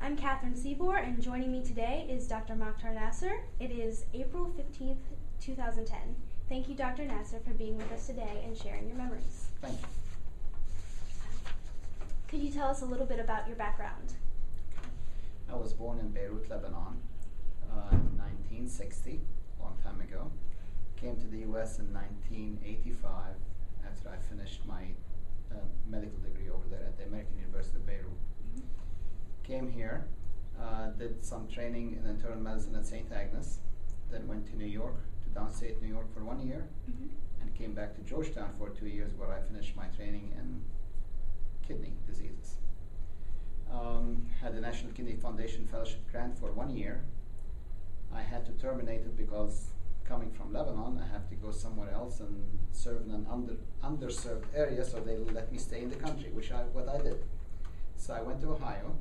I'm Catherine Seabor, and joining me today is Dr. Mokhtar Nasi. It is April 15th, 2010. Thank you, Dr. Nasi, for being with us today and sharing your memories. Thank you. Could you tell us a little bit about your background? I was born in Beirut, Lebanon, in 1960, a long time ago. Came to the U.S. in 1985 after I finished my medical degree over there at the American University of Beirut. Came here, did some training in internal medicine at St. Agnes, then went to New York, to downstate New York for 1 year, and came back to Georgetown for 2 years where I finished my training in kidney diseases. Had the National Kidney Foundation Fellowship grant for 1 year. I had to terminate it because coming from Lebanon, I have to go somewhere else and serve in an underserved area, so they let me stay in the country, what I did. So I went to Ohio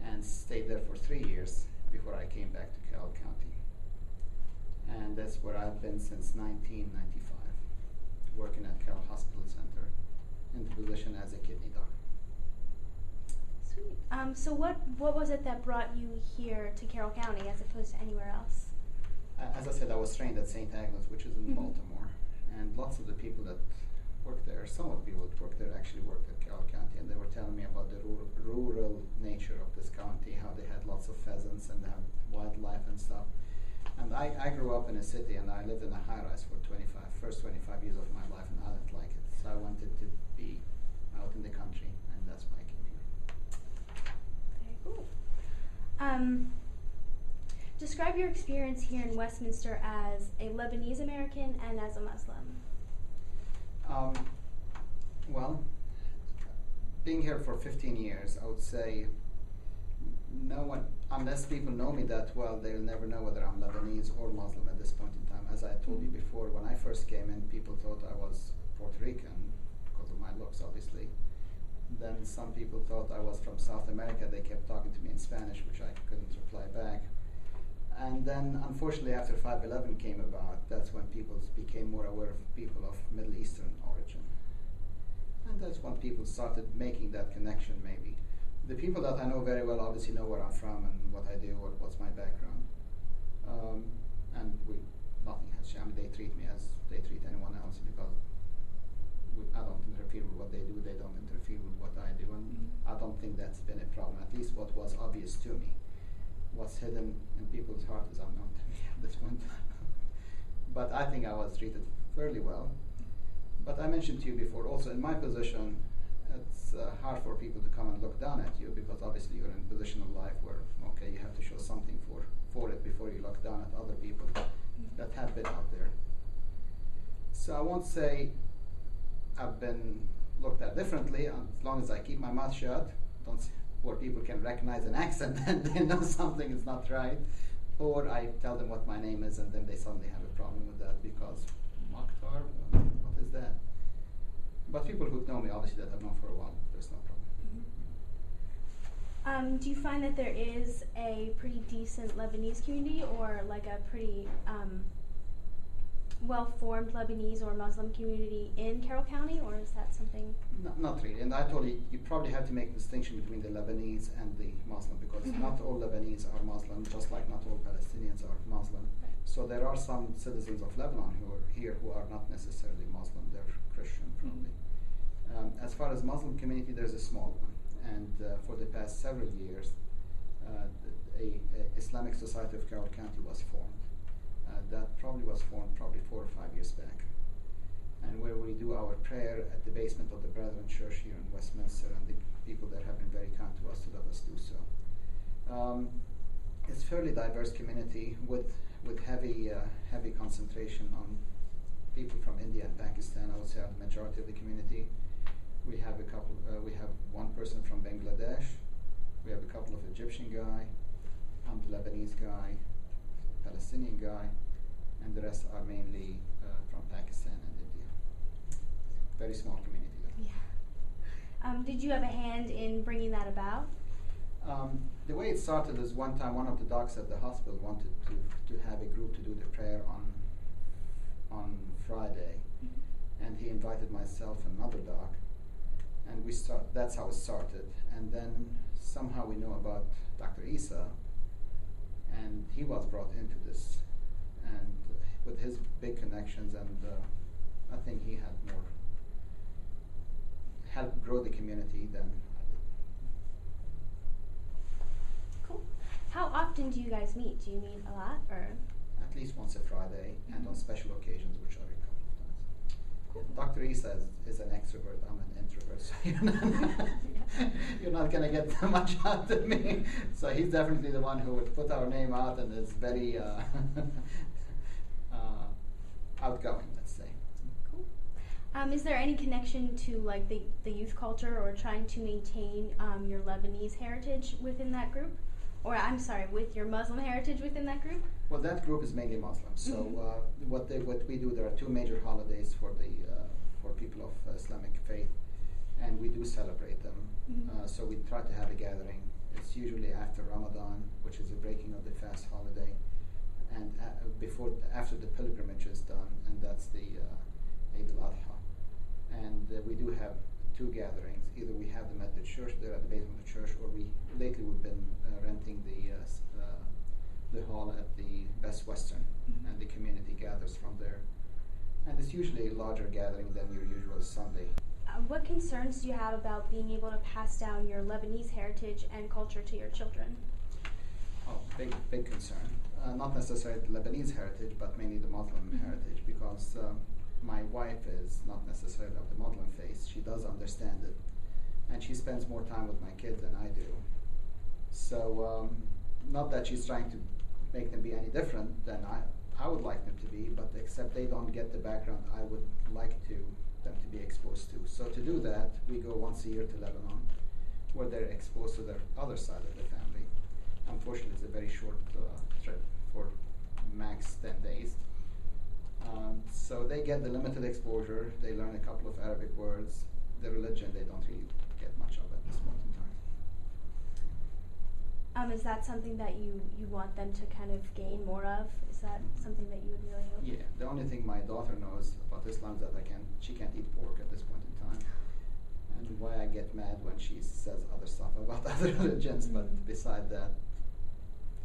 and stayed there for 3 years before I came back to Carroll County. And that's where I've been since 1995, working at Carroll Hospital Center in the position as a kidney doctor. Sweet. So what was it that brought you here to Carroll County as opposed to anywhere else? As I said, I was trained at St. Agnes, which is in Baltimore, and lots of the people that work there, some of the people that work there actually worked at Carroll County, and they were telling me about the rural nature of this county, how they had lots of pheasants and they had wildlife and stuff. And I grew up in a city, and I lived in a high-rise for first 25 years of my life, and I didn't like it. So I wanted to be out in the country, and that's why I came here. Very cool. Describe your experience here in Westminster as a Lebanese American and as a Muslim. Well, being here for 15 years, I would say no one, unless people know me that well, they'll never know whether I'm Lebanese or Muslim at this point in time. As I told you before, when I first came in, people thought I was Puerto Rican because of my looks, obviously. Then some people thought I was from South America. They kept talking to me in Spanish, which I couldn't reply back. And then, unfortunately, after 9/11 came about, that's when people became more aware of people of Middle Eastern origin. And that's when people started making that connection, maybe. The people that I know very well obviously know where I'm from and what I do, what's my background. And nothing has changed. I mean, they treat me as they treat anyone else because I don't interfere with what they do, they don't interfere with what I do, and I don't think that's been a problem, at least what was obvious to me. What's hidden in people's hearts is unknown to me at this point. But I think I was treated fairly well. But I mentioned to you before, also in my position, it's hard for people to come and look down at you because obviously you're in a position of life where, okay, you have to show something for it before you look down at other people that have been out there. So I won't say I've been looked at differently as long as I keep my mouth shut, where people can recognize an accent and they know something is not right, or I tell them what my name is and then they suddenly have a problem with that because Mokhtar, what is that? But people who know me, obviously that I've known for a while, there's no problem. Do you find that there is a pretty decent Lebanese community or like a pretty well-formed Lebanese or Muslim community in Carroll County, or is that something? No, not really. And I told you, you probably have to make a distinction between the Lebanese and the Muslim because not all Lebanese are Muslim, just like not all Palestinians are Muslim. Right. So there are some citizens of Lebanon who are here who are not necessarily Muslim, they're Christian probably. As far as Muslim community, there's a small one. And for the past several years, a Islamic Society of Carroll County was formed. That probably was formed 4 or 5 years back, and where we do our prayer at the basement of the Brethren Church here in Westminster, and the people there have been very kind to us to let us do so. It's a fairly diverse community with heavy concentration on people from India and Pakistan. I would say are the majority of the community. We have we have one person from Bangladesh. We have a couple of Egyptian guy. I'm the Lebanese guy, Palestinian guy, and the rest are mainly from Pakistan and India. Very small community. Yeah. Did you have a hand in bringing that about? The way it started is one time one of the docs at the hospital wanted to have a group to do the prayer on Friday, and he invited myself and another doc, and that's how it started. And then somehow we knew about Dr. Isa, and he was brought into this, and with his big connections, and I think he had more helped grow the community than I did. Cool. How often do you guys meet? Do you meet a lot, or? At least once a Friday, and on special occasions, which are a couple of times. Cool. Dr. Isa is an extrovert. I'm an introvert, so you're not going to get that much out of me. So he's definitely the one who would put our name out and is very outgoing, let's say. Cool. Is there any connection to like the youth culture or trying to maintain your Lebanese heritage within that group? Or I'm sorry, with your Muslim heritage within that group? Well, that group is mainly Muslim. So what we do, there are two major holidays for people of Islamic faith, and we do celebrate them. So we try to have a gathering. It's usually after Ramadan, which is the breaking of the fast holiday, and after the pilgrimage is done, and that's the Eid al-Adha. And we do have two gatherings. Either we have them at the church, there at the basement of the church, or lately we've been renting the hall at the Best Western, and the community gathers from there. And it's usually a larger gathering than your usual Sunday. What concerns do you have about being able to pass down your Lebanese heritage and culture to your children? Oh, big concern. Not necessarily the Lebanese heritage, but mainly the Muslim heritage, because my wife is not necessarily of the Muslim faith. She does understand it, and she spends more time with my kids than I do. So, not that she's trying to make them be any different than I would like them to be, but except they don't get the background I would like them to be exposed to. So to do that, we go once a year to Lebanon, where they're exposed to the other side of the family. Unfortunately, it's a very short trip for max 10 days. So they get the limited exposure. They learn a couple of Arabic words. The religion, they don't really get much of at this point in time. Is that something that you want them to kind of gain more of? Is that something that you would really hope? Yeah, the only thing my daughter knows about Islam is that she can't eat pork at this point in time. And why I get mad when she says other stuff about other religions, but beside that,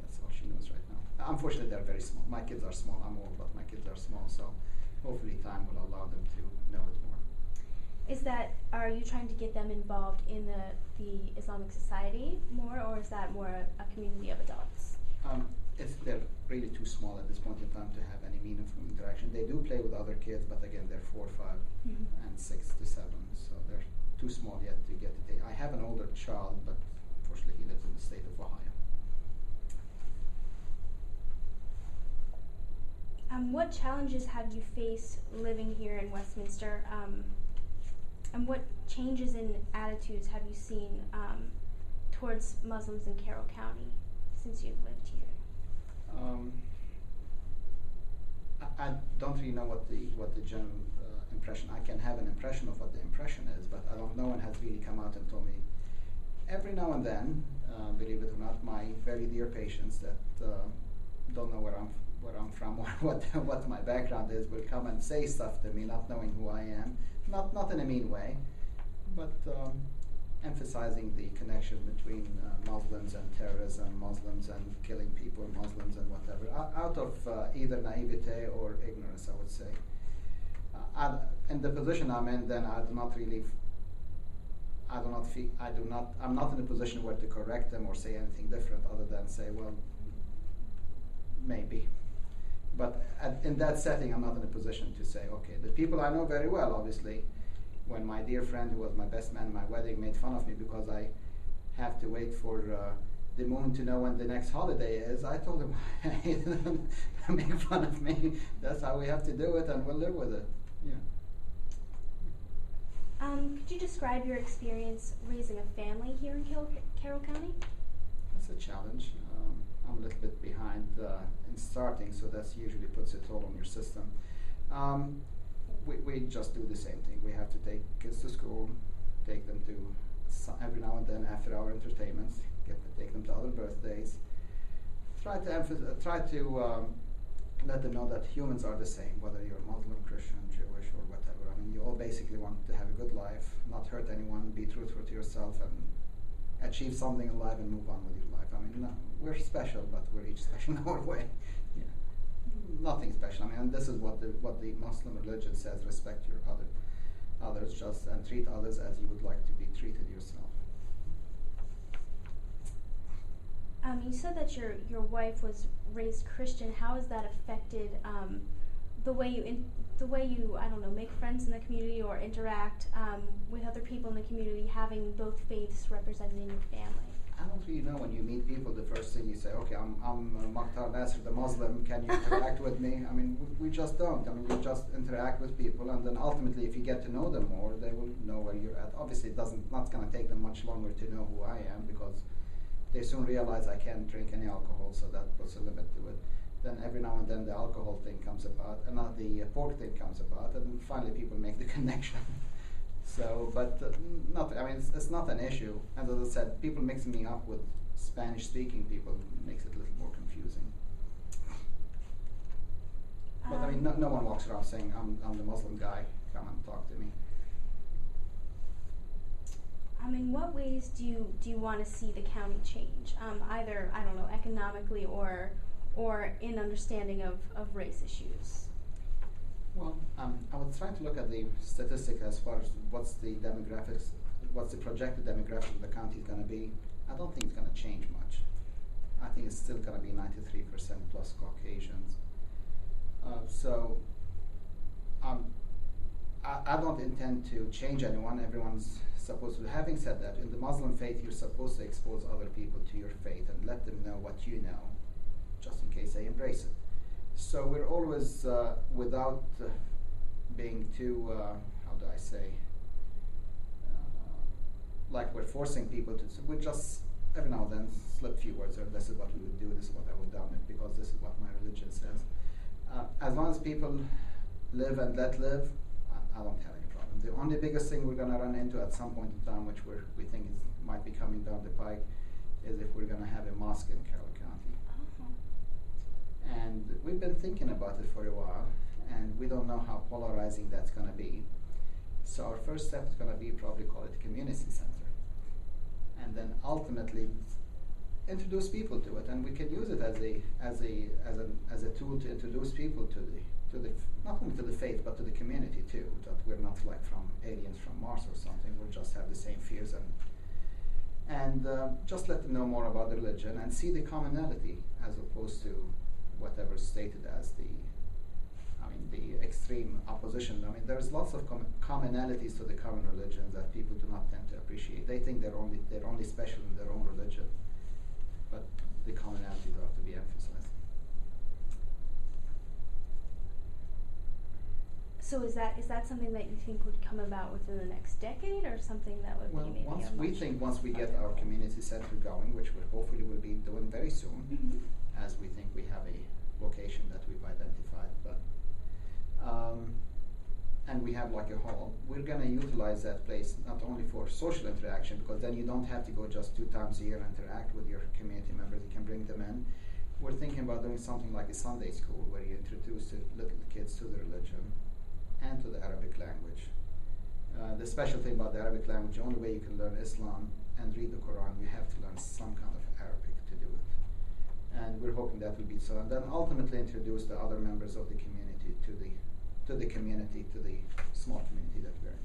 that's all she knows right now. Unfortunately, they're very small. My kids are small. I'm old, but my kids are small, so hopefully time will allow them to know it more. Are you trying to get them involved in the Islamic Society more, or is that more a community of adults? They're really too small at this point in time to have any meaningful interaction. They do play with other kids, but again, they're 4, 5, and 6 to 7, so they're too small yet to get it. I have an older child, but unfortunately he lives in the state of Ohio. What challenges have you faced living here in Westminster, and what changes in attitudes have you seen towards Muslims in Carroll County since you've lived here? I don't really know what the general impression. I can have an impression of what the impression is, but no one has really come out and told me. Every now and then, believe it or not, my very dear patients that don't know where I'm from or what my background is will come and say stuff to me, not knowing who I am. Not in a mean way, but emphasizing the connection between Muslims and terrorism, Muslims and killing people, Muslims and whatever, out of either naivete or ignorance, I would say. In the position I'm in, then I'm not in a position where to correct them or say anything different other than say, well, maybe. But in that setting, I'm not in a position to say, okay, the people I know very well, obviously, when my dear friend who was my best man at my wedding made fun of me because I have to wait for the moon to know when the next holiday is, I told him, hey, don't make fun of me. That's how we have to do it, and we'll live with it. Yeah. Could you describe your experience raising a family here in Carroll County? That's a challenge. I'm a little bit behind in starting, so that usually puts a toll on your system. We just do the same thing. We have to take kids to school, take them to every now and then after our entertainments, take them to other birthdays. Try to let them know that humans are the same, whether you're Muslim, Christian, Jewish, or whatever. I mean, and you all basically want to have a good life, not hurt anyone, be truthful to yourself, and achieve something in life and move on with your life. I mean, no, we're special, but we're each special in our way. Yeah. Nothing special. I mean, and this is what the Muslim religion says: respect your others, just and treat others as you would like to be treated yourself. You said that your wife was raised Christian. How has that affected the way you I don't know, make friends in the community or interact with other people in the community, having both faiths represented in your family? I don't really know. When you meet people, the first thing you say, okay, I'm Mokhtar Nasi, the Muslim, can you interact with me? I mean, we just don't. I mean, you just interact with people, and then ultimately, if you get to know them more, they will know where you're at. Obviously, not going to take them much longer to know who I am, because they soon realize I can't drink any alcohol, so that puts a limit to it. Then every now and then the alcohol thing comes about, and the pork thing comes about, and then finally people make the connection. So, but I mean, it's not an issue. And as I said, people mixing me up with Spanish-speaking people makes it a little more confusing. But I mean, no one walks around saying, I'm the Muslim guy, come and talk to me. In what ways do you want to see the county change? Either, I don't know, economically or in understanding of race issues? Well, I was trying to look at the statistic as far as what's the projected demographic of the county is going to be. I don't think it's going to change much. I think it's still going to be 93% plus Caucasians. So I don't intend to change anyone. Everyone's supposed to. Having said that, in the Muslim faith, you're supposed to expose other people to your faith and let them know what you know, just in case they embrace it. So we're always, without being too, how do I say, like we're forcing people to, we just every now and then slip few words, or this is what we would do, this is what I would do, because this is what my religion says. As long as people live and let live, I don't have any problem. The only biggest thing we're going to run into at some point in time, which we think might be coming down the pike, is if we're going to have a mosque in Carroll County. And we've been thinking about it for a while, and we don't know how polarizing that's going to be. So our first step is going to be probably call it a community center, and then ultimately introduce people to it, and we can use it as a tool to introduce people to the not only to the faith but to the community too. That we're not like from aliens from Mars or something. We just have the same fears, and just let them know more about the religion and see the commonality as opposed to whatever is stated as the extreme opposition. I mean, there's lots of commonalities to the common religions that people do not tend to appreciate. They think they're only special in their own religion, but the commonalities are to be emphasized. So is that something that you think would come about within the next decade, or something that would be maybe once we get our community center going, which we hopefully will be doing very soon, as we think we have a location that we've identified, but and we have like a hall. We're going to utilize that place not only for social interaction, because then you don't have to go just 2 times a year and interact with your community members. You can bring them in. We're thinking about doing something like a Sunday school where you introduce the little kids to the religion and to the Arabic language. The special thing about the Arabic language, the only way you can learn Islam and read the Quran, you have to learn some kind of Arabic to do it. And we're hoping that will be so. And then ultimately introduce the other members of the community to the small community that we're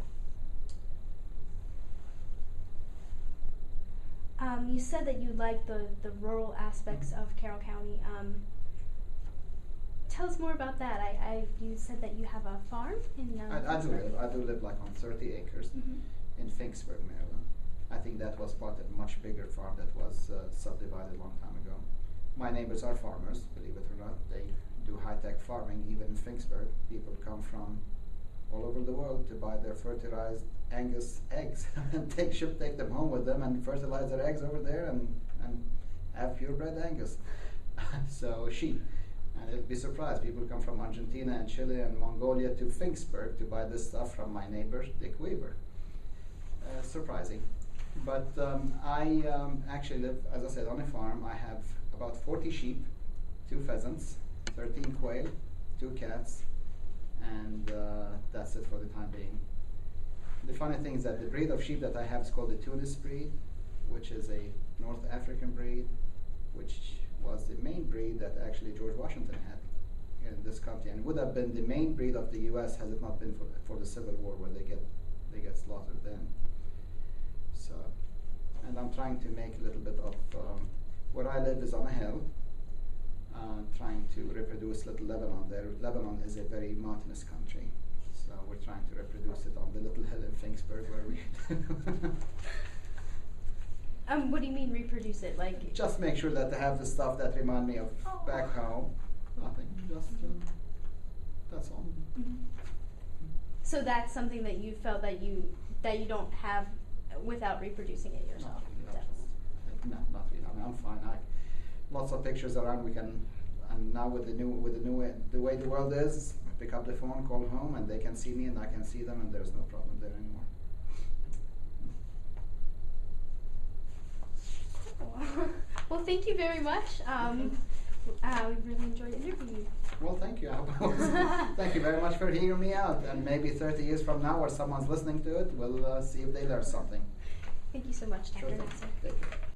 in. You said that you like the rural aspects of Carroll County. Tell us more about that. You said that you have a farm in I do live like on 30 acres in Finksburg, Maryland. I think that was part of a much bigger farm that was subdivided a long time ago. My neighbors are farmers, believe it or not. They do high-tech farming even in Finksburg. People come from all over the world to buy their fertilized Angus eggs and take them home with them and fertilize their eggs over there and have purebred Angus. So sheep. And you'll be surprised. People come from Argentina and Chile and Mongolia to Finksburg to buy this stuff from my neighbor, Dick Weaver. Surprising. But I actually live, as I said, on a farm. I have about 40 sheep, 2 pheasants, 13 quail, 2 cats, and that's it for the time being. The funny thing is that the breed of sheep that I have is called the Tunis breed, which is a North African breed, which was the main breed that actually George Washington had in this country, and would have been the main breed of the U.S. has it not been for the Civil War, where they get slaughtered then. So, and I'm trying to make a little bit of where I live is on a hill. Trying to reproduce little Lebanon there. Lebanon is a very mountainous country, so we're trying to reproduce it on the little hill in Finksburg where we. What do you mean reproduce it? Like just make sure that they have the stuff that remind me of back home. Nothing, just that's all. Mm-hmm. So that's something that you felt that you don't have without reproducing it yourself. No, not really. I mean, I'm fine. Lots of pictures around. We can, and now with the way the world is, I pick up the phone, call home, and they can see me, and I can see them, and there's no problem there anymore. Cool. Well, thank you very much. We really enjoyed interviewing you. Well, thank you. Thank you very much for hearing me out. And maybe 30 years from now, or someone's listening to it, we'll see if they learn something. Thank you so much, Dr. Sure. Nasi. Take care.